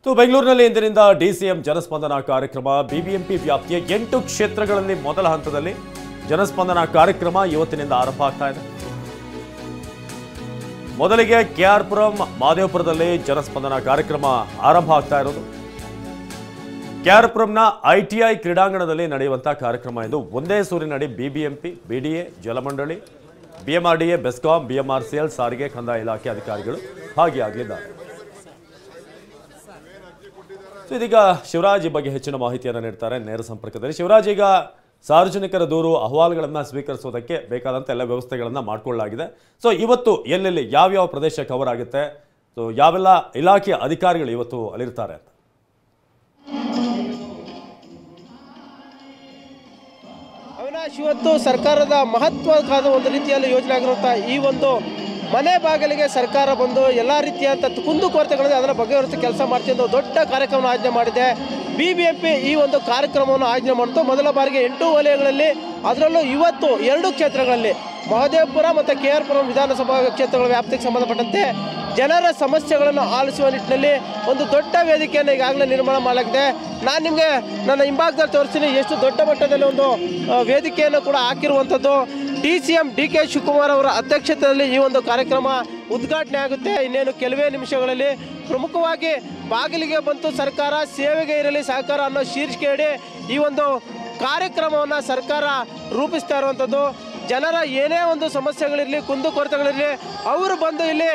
ಬೆಂಗಳೂರಿನಲ್ಲಿ ಇಂದಿನಿಂದ ಡಿಸಿಎಂ ಜನಸ್ಪಂದನ ಕಾರ್ಯಕ್ರಮ ಬಿಬಿಎಂಪಿ ವ್ಯಾಪ್ತಿಯ 8 ಕ್ಷೇತ್ರಗಳಲ್ಲಿ ಮೊದಲ ಹಂತದಲ್ಲಿ ಜನಸ್ಪಂದನ ಕಾರ್ಯಕ್ರಮ ಇವತ್ತಿನಿಂದ ಆರಂಭ ಆಗ್ತಾ ಇದೆ. ಮೊದಲಿಗೆ ಕೆಆರ್ಪುರಂ ಮಾದೇವಪುರದಲ್ಲಿ ಜನಸ್ಪಂದನ ಕಾರ್ಯಕ್ರಮ ಆರಂಭ ಆಗ್ತಾ ಇರೋದು. ಕೆಆರ್ಪುರಂನ ಐಟಿಐ ಕ್ರೀಡಾಂಗಣದಲ್ಲಿ ನಡೆಯುವಂತಹ ಕಾರ್ಯಕ್ರಮ ಇದು. ಒಂದೇ ಸೂರಿನಡಿ ಬಿಬಿಎಂಪಿ, ಬಿಡಿಎ, ಜಲಮಂಡಳಿ, ಬಿಎಂಆರ್ಡಿಎ, ಬೆಸ್ಕಾಂ, ಬಿಎಂಆರ್ಸಿಎಲ್, ಸಾರಿಗೆ, ಕಂದಾಯ ಇಲಾಖೆ ಅಧಿಕಾರಿಗಳು ಭಾಗಿಯಾಗಲಿದ್ದಾರೆ. ಇದೀಗ ಶಿವರಾಜ್ ಈ ಬಗ್ಗೆ ಹೆಚ್ಚಿನ ಮಾಹಿತಿಯನ್ನು ನೀಡ್ತಾರೆ ನೇರ ಸಂಪರ್ಕದಲ್ಲಿ. ಶಿವರಾಜ್, ಈಗ ಸಾರ್ವಜನಿಕರ ದೂರು ಅಹವಾಲುಗಳನ್ನು ಸ್ವೀಕರಿಸೋದಕ್ಕೆ ಬೇಕಾದಂಥ ಎಲ್ಲ ವ್ಯವಸ್ಥೆಗಳನ್ನು ಮಾಡಿಕೊಳ್ಳಲಾಗಿದೆ. ಸೊ ಇವತ್ತು ಎಲ್ಲೆಲ್ಲಿ ಯಾವ್ಯಾವ ಪ್ರದೇಶ ಕವರ್ ಆಗುತ್ತೆ, ಸೊ ಯಾವೆಲ್ಲ ಇಲಾಖೆಯ ಅಧಿಕಾರಿಗಳು ಇವತ್ತು ಅಲ್ಲಿರ್ತಾರೆ ಅಂತ? ಅವಿನಾಶ್, ಇವತ್ತು ಸರ್ಕಾರದ ಮಹತ್ವದ ಒಂದು ರೀತಿಯಲ್ಲಿ ಯೋಜನೆ ಆಗಿರುವಂಥ ಈ ಒಂದು ಮನೆ ಬಾಗಿಲಿಗೆ ಸರ್ಕಾರ ಬಂದು ಎಲ್ಲ ರೀತಿಯಂಥ ಕುಂದುಕೊರತೆಗಳಿದೆ ಅದರ ಬಗೆಹರಿಸಿ ಕೆಲಸ ಮಾಡ್ತಿದ್ದು ದೊಡ್ಡ ಕಾರ್ಯಕ್ರಮ ಆಯೋಜನೆ ಮಾಡಿದೆ. ಬಿಬಿಎಂಪಿ ಈ ಒಂದು ಕಾರ್ಯಕ್ರಮವನ್ನು ಆಯೋಜನೆ ಮಾಡಿತು. ಮೊದಲ ಬಾರಿಗೆ 8 ವಲಯಗಳಲ್ಲಿ, ಅದರಲ್ಲೂ ಇವತ್ತು 2 ಕ್ಷೇತ್ರಗಳಲ್ಲಿ ಮಹದೇವಪುರ ಮತ್ತು ಕೆಆರ್ಪುರಂ ವಿಧಾನಸಭಾ ಕ್ಷೇತ್ರಗಳ ವ್ಯಾಪ್ತಿಗೆ ಸಂಬಂಧಪಟ್ಟಂತೆ ಜನರ ಸಮಸ್ಯೆಗಳನ್ನು ಆಲಿಸುವ ನಿಟ್ಟಿನಲ್ಲಿ ಒಂದು ದೊಡ್ಡ ವೇದಿಕೆಯನ್ನು ಈಗಾಗಲೇ ನಿರ್ಮಾಣ ಮಾಡಲಾಗಿದೆ. ನಾನು ನಿಮಗೆ ನನ್ನ ಹಿಂಭಾಗದಲ್ಲಿ ತೋರಿಸ್ತೀನಿ ಎಷ್ಟು ದೊಡ್ಡ ಮಟ್ಟದಲ್ಲಿ ಒಂದು ವೇದಿಕೆಯನ್ನು ಕೂಡ ಹಾಕಿರುವಂಥದ್ದು. ಡಿಸಿಎಂ ಡಿ.ಕೆ. ಶಿವಕುಮಾರ್ ಅವರ ಅಧ್ಯಕ್ಷತೆಯಲ್ಲಿ ಈ ಒಂದು ಕಾರ್ಯಕ್ರಮ ಉದ್ಘಾಟನೆ ಆಗುತ್ತೆ. ಇನ್ನೇನು ಕೆಲವೇ ನಿಮಿಷಗಳಲ್ಲಿ ಪ್ರಮುಖವಾಗಿ ಬಾಗಿಲಿಗೆ ಬಂತು ಸರ್ಕಾರ, ಸೇವೆಗೆ ಇರಲಿ ಸಹಕಾರ ಅನ್ನೋ ಶೀರ್ಷಿಕೆಯಡಿ ಈ ಒಂದು ಕಾರ್ಯಕ್ರಮವನ್ನು ಸರ್ಕಾರ ರೂಪಿಸ್ತಾ ಇರುವಂಥದ್ದು. ಜನರ ಏನೇ ಒಂದು ಸಮಸ್ಯೆಗಳಿರಲಿ, ಕುಂದುಕೊರತೆಗಳಿರಲಿ, ಅವರು ಬಂದು ಇಲ್ಲಿ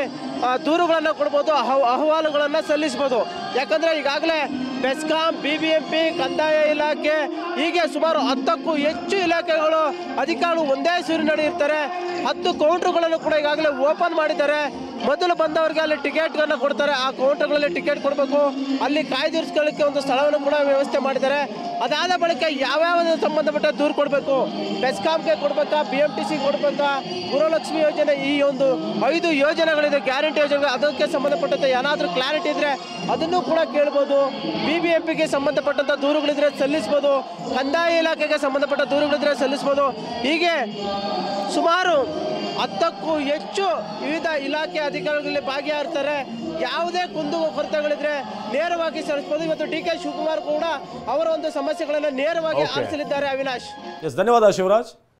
ದೂರುಗಳನ್ನು ಕೊಡ್ಬೋದು, ಅಹವಾಲುಗಳನ್ನು ಸಲ್ಲಿಸ್ಬೋದು. ಯಾಕಂದರೆ ಈಗಾಗಲೇ ಬೆಸ್ಕಾಂ, ಬಿಬಿಎಂಪಿ, ಕಂದಾಯ ಇಲಾಖೆ, ಹೀಗೆ ಸುಮಾರು 10ಕ್ಕೂ ಹೆಚ್ಚು ಇಲಾಖೆಗಳು ಅಧಿಕಾರಿಗಳು ಒಂದೇ ಸೂರಿನಡಿ ಇರ್ತಾರೆ. 10 ಕೌಂಟ್ರುಗಳನ್ನು ಕೂಡ ಈಗಾಗಲೇ ಓಪನ್ ಮಾಡಿದ್ದಾರೆ. ಮೊದಲು ಬಂದವರಿಗೆ ಅಲ್ಲಿ ಟಿಕೆಟ್ಗಳನ್ನು ಕೊಡ್ತಾರೆ, ಆ ಕೌಂಟರ್ಗಳಲ್ಲಿ ಟಿಕೆಟ್ ಕೊಡಬೇಕು. ಅಲ್ಲಿ ಕಾಯ್ದಿರಿಸ್ಕೊಳ್ಳಿಕ್ಕೆ ಒಂದು ಸ್ಥಳವನ್ನು ಕೂಡ ವ್ಯವಸ್ಥೆ ಮಾಡಿದ್ದಾರೆ. ಅದಾದ ಬಳಿಕ ಯಾವ್ಯಾವ ಸಂಬಂಧಪಟ್ಟ ದೂರು ಕೊಡಬೇಕು, ಬೆಸ್ಕಾಂಗೆ ಕೊಡಬೇಕಾ, BMTC ಕೊಡಬೇಕಾ, ಗೃಹಲಕ್ಷ್ಮಿ ಯೋಜನೆ, ಈ ಒಂದು 5 ಯೋಜನೆಗಳಿದೆ, ಗ್ಯಾರಂಟಿ ಯೋಜನೆ, ಅದಕ್ಕೆ ಸಂಬಂಧಪಟ್ಟಂತೆ ಏನಾದರೂ ಕ್ಲಾರಿಟಿ ಇದ್ದರೆ ಅದನ್ನು ಕೂಡ ಕೇಳ್ಬೋದು. ಬಿಬಿಎಂಪಿಗೆ ಸಂಬಂಧಪಟ್ಟಂಥ ದೂರುಗಳಿದ್ರೆ ಸಲ್ಲಿಸ್ಬೋದು, ಕಂದಾಯ ಇಲಾಖೆಗೆ ಸಂಬಂಧಪಟ್ಟ ದೂರುಗಳಿದ್ರೆ ಸಲ್ಲಿಸ್ಬೋದು. ಹೀಗೆ ಸುಮಾರು 10ಕ್ಕೂ ಹೆಚ್ಚು ವಿವಿಧ ಇಲಾಖೆ ಅಧಿಕಾರಿಗಳಲ್ಲಿ ಭಾಗಿಯಾಗಿರ್ತಾರೆ. ಯಾವುದೇ ಕೊರತೆಗಳಿದ್ರೆ ನೇರವಾಗಿ ಸಲ್ಲಿಸಬಹುದು. ಇವತ್ತು ಡಿ.ಕೆ. ಶಿವಕುಮಾರ್ ಕೂಡ ಅವರ ಒಂದು ಸಮಸ್ಯೆಗಳನ್ನು ನೇರವಾಗಿ ಆಲಿಸಲಿದ್ದಾರೆ. ಅವಿನಾಶ್, ಧನ್ಯವಾದ ಶಿವರಾಜ್.